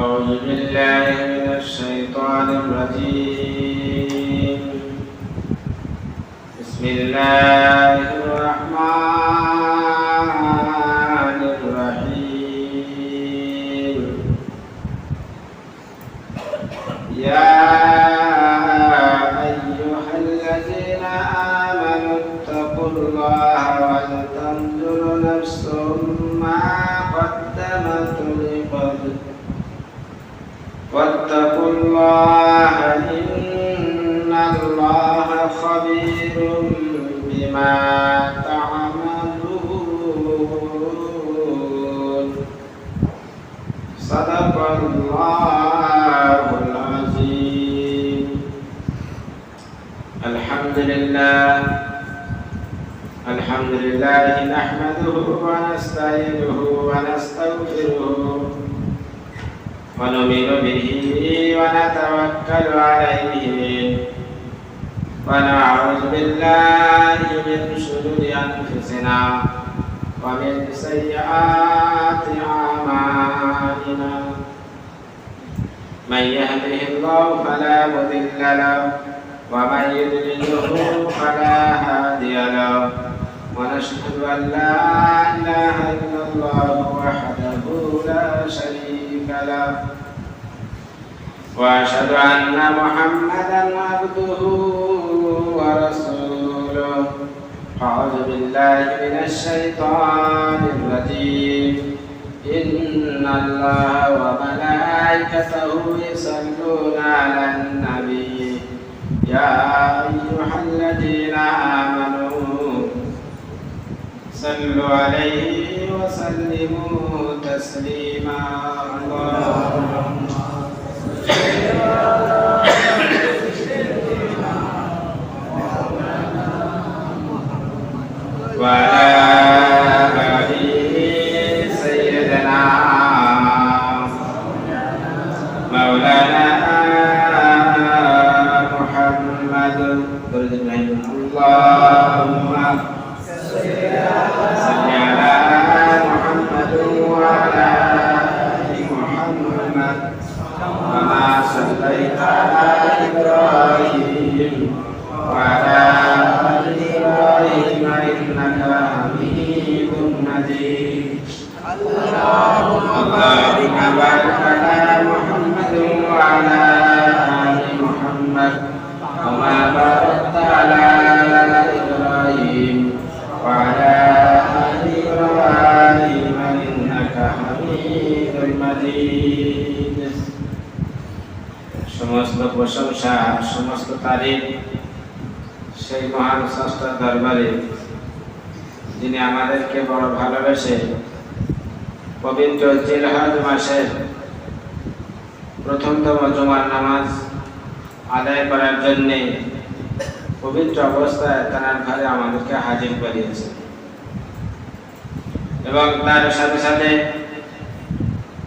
أعوذ بالله من الشيطان الرجيم. بسم الله الرحمن الرحيم. يا أيها الذين آمنوا اتقوا الله ولتنظر نفس ما قدمت لغد واتقوا الله إن الله خبير بما تعملون. صدق الله العظيم. الحمد لله نحمده ونستعينه ونستغفره ونؤمن به ونتوكل عليه ونعوذ بالله من شرور أنفسنا ومن سيئات أعمالنا. من يهده الله فلا مضل له ومن يضلله فلا هادي له. ونشهد أن لا إله إلا الله وحده لا شريك له وأشهد أن محمدا عبده ورسوله. أعوذ بالله من الشيطان الرجيم. إن الله وملائكته يصلون على النبي يا أيها الذين آمنوا صلوا عليه وسلموا تسليما. اللهم وعلى آل سيدنا مولانا محمد. اللهم صل على محمد وعلى آل محمد كما صليت على إبراهيم وعلى آل إبراهيم إنك حميد مجيد. اللهم بارك على محمد وعلى آل محمد كما باركت على إبراهيم وعلى آل إبراهيم إنك حميد مجيد. সমস্ত প্রশংসা সমস্ত তারিফ সেই মহান স্রষ্টার দরবারে, যিনি আমাদেরকে বড় ভালোবেসে পবিত্র জিলহজ মাসের প্রথমতম জুমার নামাজ আদায় করার জন্যে পবিত্র অবস্থায় তার ঘরে আমাদেরকে হাজির করিয়েছে এবং তার সাথে সাথে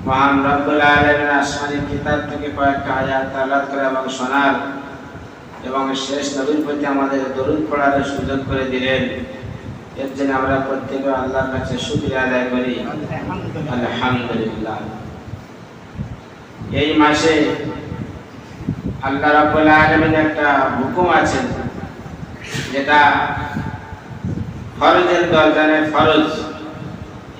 মহান রব্বুল আলামিনের আসমানি কিতাব থেকে কয়েকটা আয়াত তেলাওয়াত করে এবং শোনার এবং শেষ নবীর প্রতি আমাদের দরুদ পড়ার সুযোগ করে দিলেন। এর জন্য আমরা প্রত্যেকে আল্লাহর কাছে শুকরিয়া আদায় করি, আলহামদুলিল্লাহ। এই মাসে আল্লাহ রাব্বুল আলামিনের একটা হুকুম আছে, যেটা ফরজের দরজানে ফরজ।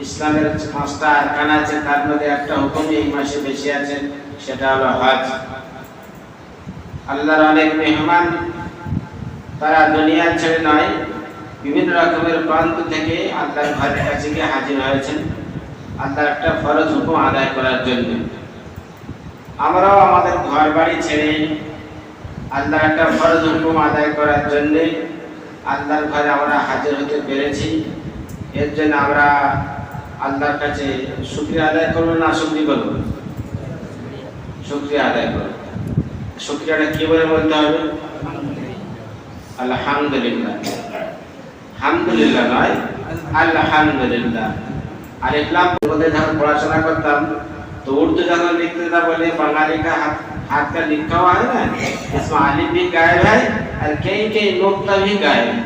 ইসলামের 5টা আরকান আছে, তার মধ্যে একটা হুকুম এই মাসে বেশি আছে, সেটা হলো হজ। আল্লাহর অনেক মেহমান তারা দুনিয়া ছেড়ে নয়, বিভিন্ন রকমের প্রান্ত থেকে আল্লাহর ঘরের কাছে গিয়ে হাজির হয়েছেন আল্লাহর একটা ফরজ হুকুম আদায় করার জন্য। আমরাও আমাদের ঘর বাড়ি ছেড়ে আল্লাহর একটা ফরজ হুকুম আদায় করার জন্য আল্লাহর ঘরে আমরা হাজির হতে পেরেছি। এর জন্য আমরা আল্লাহর কাছে শুকরিয়া আদায় করবো না শুকরিয়া করবো? শুকরিয়া আদায় করবো। শুকরিয়াটা কি বলে বলতে হবে? আলহামদুলিল্লাহ। হামদুলিল্লাহ নয়, আলহামদুলিল্লাহ। আর ইসলাম বলতে যখন পড়াশোনা করতাম तो उर्दू जहाँ लिखते था बोले बंगाली का हाथ का लिखा हुआ है ना, इसमें आलिफ भी गायब है और कई कई नुक्ता भी गायब है।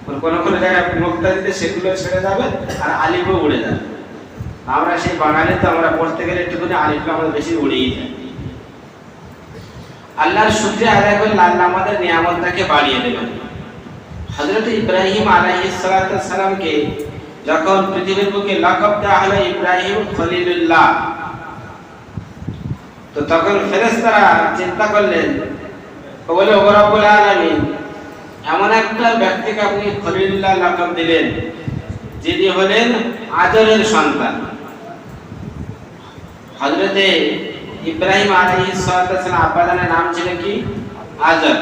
और কোনো কোনো জায়গায় নুকতা দিতে সেগুলো ছেড়ে যাবে আর আলিফও উড়ে যাবে। আমরা সেই বাঙালি তো আমরা পড়তে গেলে একটুখানি আলিফ আমাদের বেশি উড়িয়ে যায়। আল্লাহর শুকরিয়া আদায় করলে আল্লাহ আমাদের নিয়ামতটাকে বাড়িয়ে দেবেন। হযরত ইব্রাহিম আলাইহিস সালাতু ওয়াস সালামকে যখন পৃথিবীর বুকে লাকাব দেওয়া হলো ইব্রাহিম খলিলুল্লাহ, তো তখন ফেরেশতারা চিন্তা করলেন, বলে ও রব্বুল আলামিন, এমন একটা ব্যক্তিকে আপনি খলিলুল্লাহ লাকাব দিলেন যিনি হলেন আজরের সন্তান। হযরতে ইব্রাহিম আলাইহিস সালাতু ওয়াস সালাম আব্বাজানের নাম ছিল কি? আজর।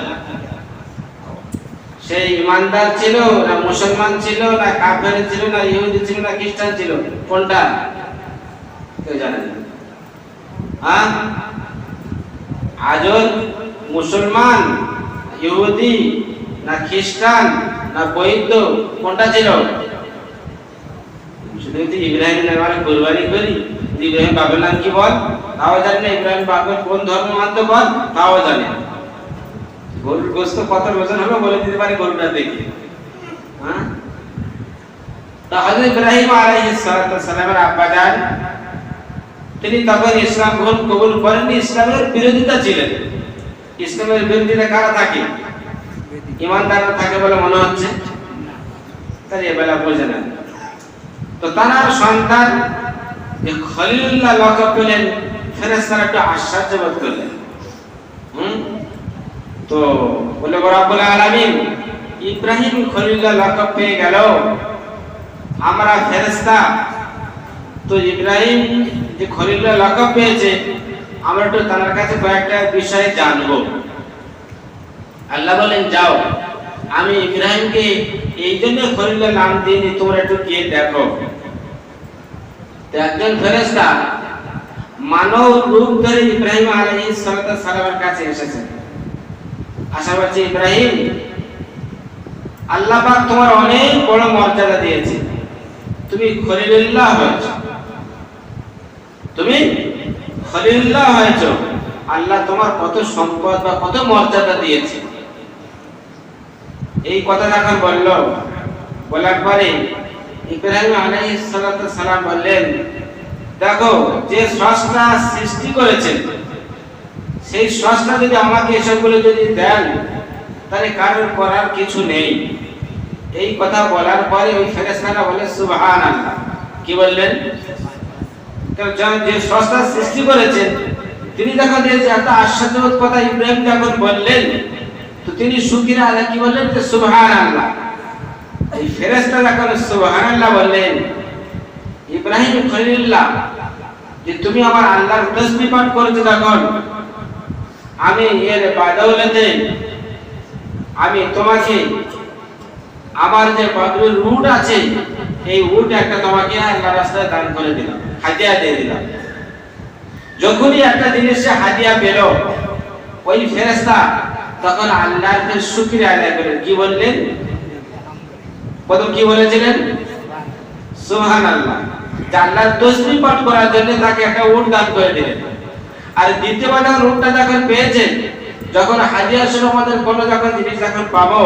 সেই ইমানদার ছিল না মুসলমান ছিল না কাফের ছিল না ইহুদি ছিল না খ্রিস্টান ছিল? কোনটা কেউ জানেন না? হ্যাঁ, আজর মুসলমান, ইহুদি না খ্রিস্টান না বৌদ্ধ, কোনটা ছিল? শুধু ইব্রাহিম নামে কুরবানি করি, ইব্রাহিম বাবার নাম কি বল তাও জানি না, ইব্রাহিম বাবার কোন ধর্ম মানত বল তাও জানি না। গরুর গোশত কত ওজন হলো বলে দিতে পারে গরুটা দেখে। হ্যাঁ, তো হযরত ইব্রাহিম আলাইহিস সালাতু ওয়াস সালামের আব্বা জান তিনি তখন ইসলাম গ্রহণ কবুল করেননি, ইসলামের বিরোধিতা ছিলেন। ইসলামের বিরোধিতা কারা থাকে? ইমানদাররা থাকে বলে মনে হচ্ছে, তাই এবেলা বোঝে না। তো তার সন্তান যে খলিলুল্লাহ লকব পেলেন, ফেরেশতারা একটু আশ্চর্য বোধ করলেন। তো বলে রব্বুল আলামিন, ইব্রাহিম খলিলুল্লাহ লকব পেয়ে গেল, আমরা ফেরেশতা তো ইব্রাহিম যে খলিলুল্লাহ লকব পেয়েছে, আমরা একটু তার কাছে কয়েকটা বিষয় জানবো। আল্লাহ বলেন, যাও, আমি ইব্রাহিমকে এই জন্য খলিলুল্লাহ নাম দিইনি, তোমরা একটু গিয়ে দেখো। তো একজন ফেরেশতা মানব রূপ ধরে ইব্রাহিম আলাইহিস সালামের কাছে এসেছেন। আশা করছি, ইব্রাহিম, আল্লাহ পাক তোমার অনেক বড় মর্যাদা দিয়েছে, তুমি খলিলুল্লাহ হয়েছো, তুমি খলিলুল্লাহ হয়েছো, আল্লাহ তোমার কত সম্পদ বা কত মর্যাদা দিয়েছে। এই কথা যখন বলল, বলার পরে ইব্রাহিম আলাইহিস সালাম বললেন, দেখো, যে স্রষ্টা সৃষ্টি করেছেন সেই স্রষ্টা যদি আমাকে এসবগুলো যদি দেন, তাহলে কারোর করার কিছু নেই। এই কথা বলার পরে ওই ফেরেশতারা বলে সুবহানাল্লাহ। কি বললেন? যে স্রষ্টা সৃষ্টি করেছেন তিনি যখন এত আশ্চর্যজনক কথা ইব্রাহিম যখন বললেন, তো তিনি শুকরিয়া আদায় কি বললেন? যে সুবহানাল্লাহ। এই ফেরেশতা যখন সুবহানাল্লাহ বললেন, ইব্রাহিম খলিলুল্লাহ, যে তুমি আমার আল্লাহর তাসবিহ পাঠ করেছো, তখন আমি এর বাদৌলতে আমি তোমাকে আমার যে বদরুল উট আছে, এই উট একটা তোমাকে আল্লাহর রাস্তায় দান করে দিলাম, হাদিয়া দিয়ে দিলাম। যখনই একটা জিনিসে হাদিয়া পেল ওই ফেরেশতা তখন আল্লাহর শুকরিয়া আদায় করেন। কি বললেন? প্রথম কি বলেছিলেন? সুবহানাল্লাহ। আল্লাহর তাসবিহ পাঠ করার জন্য তাকে একটা উট দান করে দিলেন। আর দ্বিতীয়বার যখন উটটা যখন পেয়েছেন, যখন হাদিয়া স্বরূপ আমাদের কোনো যখন জিনিস যখন পাবো,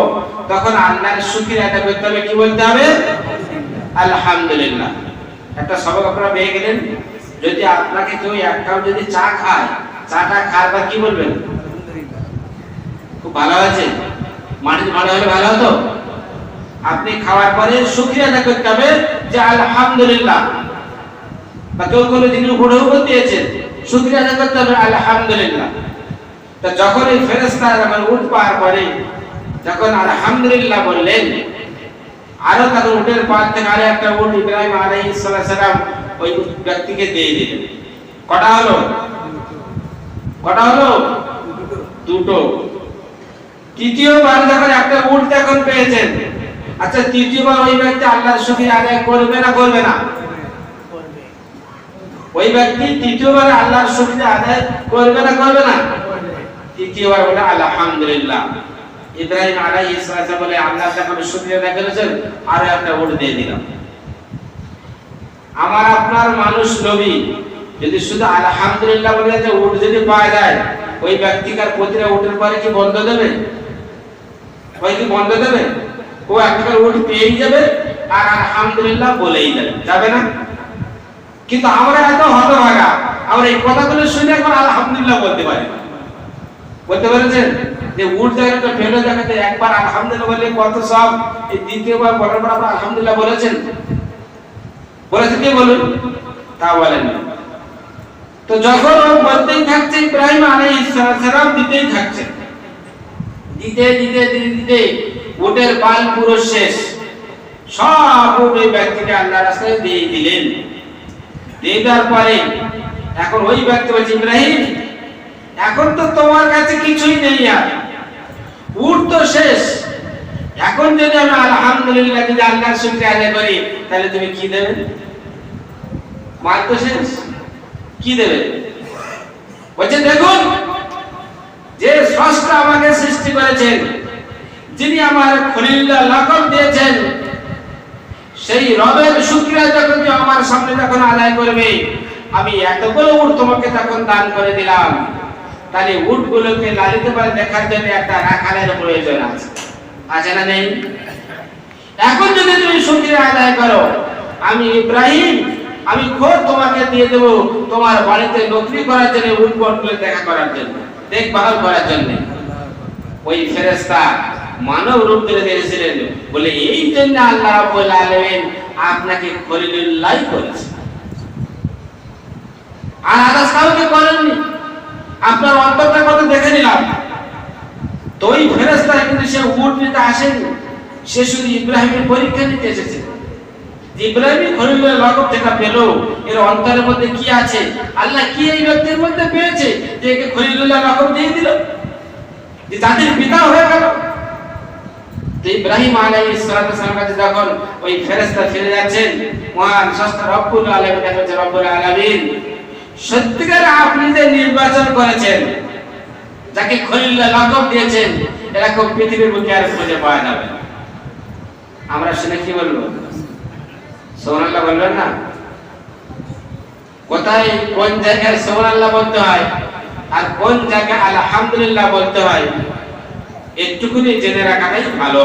তখন আল্লাহর শুকরিয়া আদায় করতে হবে। কি বলতে হবে? আলহামদুলিল্লাহ। একটা সবক আপনারা পেয়ে গেলেন। যদি আপনাকে কেউ এক কাপ যদি চা খায়, চাটা খাবার কি বলবেন? খুব ভালো আছে, মাটির ভালো হলে ভালো হতো। আপনি খাওয়ার পরে শুকরিয়া আদায় করতে হবে যে আলহামদুলিল্লাহ। বা কেউ কোনো জিনিস উপরে দিয়েছেন, শুকরিয়া আদায় করতে হবে আলহামদুলিল্লাহ। তো যখন এই ফেরেশতা যখন উট পাওয়ার পরে যখন আলহামদুলিল্লাহ বললেন, আরো তখন উটের পাশ থেকে আরো একটা উট ইব্রাহিম আলাইহিস সালাম ওই ব্যক্তিকে দিয়ে দিলেন। কটা হলো? কটা হলো? দুটো। তৃতীয়বার যখন একটা উট যখন পেয়েছেন, আচ্ছা তৃতীয়বার ওই ব্যক্তি আল্লাহর শুকরিয়া আদায় করবে না করবে না? ওই ব্যক্তি তৃতীয়বার আল্লাহর শুকরিয়া আদায় করবে না করবে না? তৃতীয়বার বলে আলহামদুলিল্লাহ। ইব্রাহিম আলাইহিস সালাম বলে, আল্লাহ যখন শুকরিয়া আদায় করেছেন, আরো একটা উট দিয়ে দিলাম। আমার আপনার মানুষ নবী যদি শুধু আলহামদুলিল্লাহ বলে যে উট যদি পাওয়া যায়, ওই ব্যক্তিকার প্রতিটা উটের পরে কি বন্ধ দেবে? ওই কি বন্ধ দেবে? ও একটা উট পেয়েই যাবে আর আলহামদুলিল্লাহ বলেই যাবে, যাবে না? কিন্তু আমরা এত হতভাগা, আমরা এই কথাগুলো শুনে এখন আলহামদুলিল্লাহ বলতে পারি না। বলতে পেরেছেন যে উট জায়গাটা ফেলে দেখাতে একবার আলহামদুলিল্লাহ বললে কত সব, এই দ্বিতীয়বার বলার পর আপনারা আলহামদুলিল্লাহ বলেছেন? বলেছেন কি বলুন? তা বলেন না। তো যখন ও বলতেই থাকছে, ইব্রাহিম আলাইহিস সালাম দিতেই থাকছে, দিতে দিতে দিতে দিতে উটের পাল পুরো শেষ, সব ওই ব্যক্তিকে আল্লাহ রাস্তায় দিয়ে দিলেন। দিয়ে দেওয়ার পরে এখন ওই ব্যক্তি বলছে, ইব্রাহিম এখন তো তোমার কাছে কিছুই নেই, আর উট তো শেষ, এখন যদি আমি আলহামদুলিল্লাহ যদি আল্লাহর শুকরিয়া আদায় করি তাহলে তুমি কি দেবে? মাল তো শেষ, কি দেবে? বলছে দেখুন, যে স্রষ্টা আমাকে সৃষ্টি করেছেন, যিনি আমার খলিলুল্লাহ লাকব দিয়েছেন, সেই রবের শুকরিয়া যখন আমার সামনে যখন আদায় করবে, আমি এতগুলো উট তোমাকে তখন দান করে দিলাম, তাহলে উটগুলোকে লালিত করে দেখার জন্য একটা রাখালের প্রয়োজন আছে, আছে না নেই? এখন যদি তুমি শুকরিয়া আদায় করো, আমি ইব্রাহিম আমি খোদ তোমাকে দিয়ে দেব তোমার বাড়িতে নকরি করার জন্য, উটগুলো দেখা করার জন্য, দেখভাল করার জন্য। ওই ফেরেশতা মানব রূপ ধরে দিয়েছিলেন, বলে এই জন্য আল্লাহ রাব্বুল আলামিন আপনাকে খলিলুল্লাহ করেছেন, আর আদাস কাউকে করেননি। আপনার অন্তরটা কত দেখে নিলাম। তো ওই ফেরেশতা কিন্তু সে উট নিতে আসেনি, সে শুধু ইব্রাহিমের পরীক্ষা নিতে এসেছে। ইব্রাহিম খলিলুল্লাহ লাকব যেটা পেল, এর অন্তরের মধ্যে কি আছে, আল্লাহ কি এই ব্যক্তির মধ্যে পেয়েছে যে একে খলিলুল্লাহ লাকব দিয়ে দিল, যে জাতির পিতা হয়ে গেল। তো ইব্রাহিম আলাইহিস সালামের কাছে যখন ওই ফেরেশতা ফিরে যাচ্ছেন, মহান স্রষ্টা রব্বুল আলামিন বলেছেন, রব্বুল আলামিন সত্যিকার আপনি যে নির্বাচন করেছেন, যাকে খলিলুল্লাহ লাকব দিয়েছেন, এরকম পৃথিবীর বুকে আর খুঁজে পাওয়া যাবে না। আমরা শুনে কি বলবো? সুবহানাল্লাহ বলবেন না? কোথায় কোন জায়গায় সুবহানাল্লাহ বলতে হয় আর কোন জায়গায় আলহামদুলিল্লাহ বলতে হয়, একটুকুনি জেনে রাখাটাই ভালো।